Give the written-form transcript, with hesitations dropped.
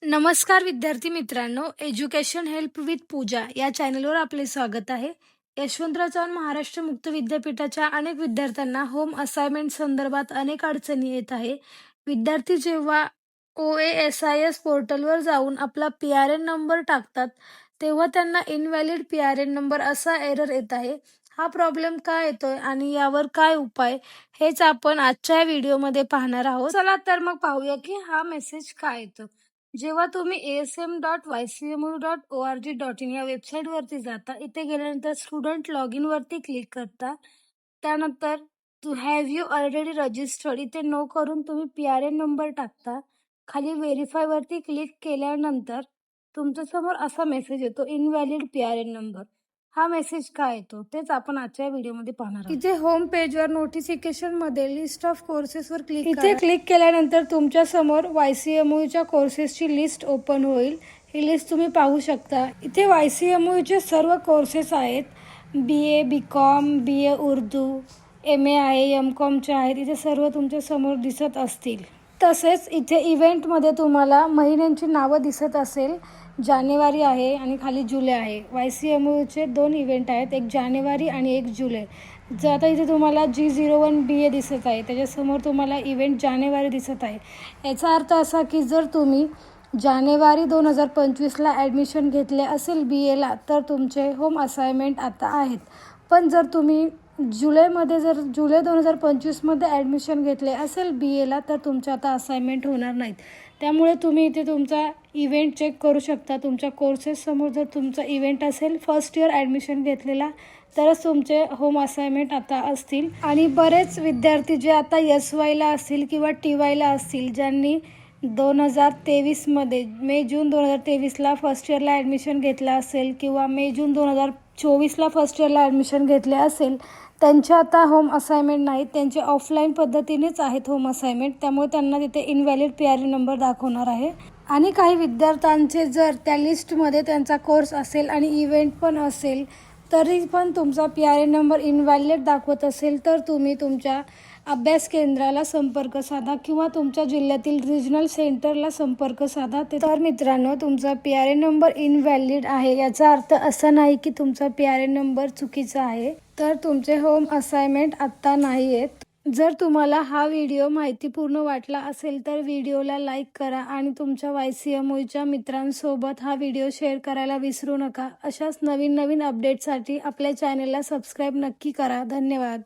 नमस्कार विद्यार्थी मित्रांनो, एज्युकेशन हेल्प विथ पूजा या चॅनलवर आपले स्वागत आहे. यशवंतराव चव्हाण महाराष्ट्र मुक्त विद्यापीठाच्या अनेक विद्यार्थ्यांना होम असाइनमेंट संदर्भात अनेक अडचणी येत आहे. विद्यार्थी जेव्हा OASIS पोर्टलवर जाऊन आपला PRN नंबर टाकतात, तेव्हा त्यांना इनव्हॅलिड PRN नंबर असा एरर येत आहे. हा प्रॉब्लेम का येतोय आणि यावर काय उपाय, हेच आपण आजच्या व्हिडिओमध्ये पाहणार आहोत. चला तर मग पाहूया की हा मेसेज काय येतो. जेव्हा तुम्ही asm.ycmu.org.in या वेबसाईट वरती जाता, इथे गेल्यानंतर स्टुडंट लॉग इन वरती क्लिक करता. त्यानंतर to have you already registered इथे नो करून तुम्ही PRN नंबर टाकता. खाली व्हेरीफाय वरती क्लिक केल्यानंतर तुमच्या समोर असा मेसेज येतो, इनव्हॅलिड PRN नंबर. हा मेसेज काय येतो तेच आपण आजच्या व्हिडिओमध्ये पाहणार आहोत. इथे होम पेजवर नोटिफिकेशन मध्ये लिस्ट ऑफ कोर्सेसवर क्लिक करा. इथे क्लिक केल्यानंतर तुमच्या समोर YCMUच्या कोर्सेसची लिस्ट ओपन होईल. ही लिस्ट तुम्ही पाहू शकता. इथे YCMUचे सर्व कोर्सेस आहेत. BA, BCom, BA Urdu, MA आहे, MCOMचे आहेत. इथे सर्व तुमच्या समोर दिसत असतील. तसेच इथे इव्हेंटमध्ये तुम्हाला महिन्यांची नावं दिसत असेल. जानेवारी आहे आणि खाली जुलै आहे. YCMUचे 2 इव्हेंट आहेत, एक जानेवारी आणि एक जुलै. जर आता इथे तुम्हाला G01 BA दिसत आहे, त्याच्यासमोर तुम्हाला इव्हेंट जानेवारी दिसत आहे. याचा अर्थ असा की जर तुम्ही जानेवारी 2025ला ॲडमिशन घेतले असेल BAला, तर तुमचे होम असाइनमेंट आता आहेत. पण जर तुम्ही जुलै 2025मध्ये ॲडमिशन घेतले असेल BAला, तर तुमचे आता असाइनमेंट होणार नाहीत. त्यामुळे तुम्ही इथे तुमचा इव्हेंट चेक करू शकता. तुमच्या कोर्सेससमोर जर तुमचा इव्हेंट असेल, फर्स्ट इयर ॲडमिशन घेतलेला, तरच तुमचे होम असाइनमेंट आता असतील. आणि बरेच विद्यार्थी जे आता SYला असतील किंवा TYला असतील, ज्यांनी 2023मध्ये मे-जून 2023ला फर्स्ट इयरला ॲडमिशन घेतलं असेल किंवा मे-जून 2024ला फर्स्ट इयरला ॲडमिशन घेतले असेल, त्यांचे आता होम असाइनमेंट नाहीत. त्यांचे ऑफलाईन पद्धतीनेच आहेत होम असाइनमेंट. त्यामुळे त्यांना तिथे इनव्हॅलिड PRN नंबर दाखवणार आहे. आणि काही विद्यार्थ्यांचे जर त्या लिस्टमध्ये त्यांचा कोर्स असेल आणि इव्हेंट पण असेल, तरी पण तुमचा PRN नंबर इनव्हॅलिड दाखवत असेल, तर तुम्ही तुमच्या अभ्यास केंद्राला संपर्क साधा किंवा तुमच्या जिल्ह्यातील रिजनल सेंटरला संपर्क साधा. तर मित्रांनो, तुमचा PRN नंबर इनव्हॅलिड आहे याचा अर्थ असा नाही की तुमचा PRN नंबर चुकीचा आहे. तर तुमचे होम असाइनमेंट आत्ता नाही आहेत. जर तुम्हाला हा व्हिडिओ माहितीपूर्ण वाटला असेल तर व्हिडिओला लाईक करा आणि तुमच्या YCMUच्या मित्रांसोबत हा व्हिडिओ शेअर करायला विसरू नका. अशाच नवीन अपडेटसाठी आपल्या चॅनलला सबस्क्राईब नक्की करा. धन्यवाद.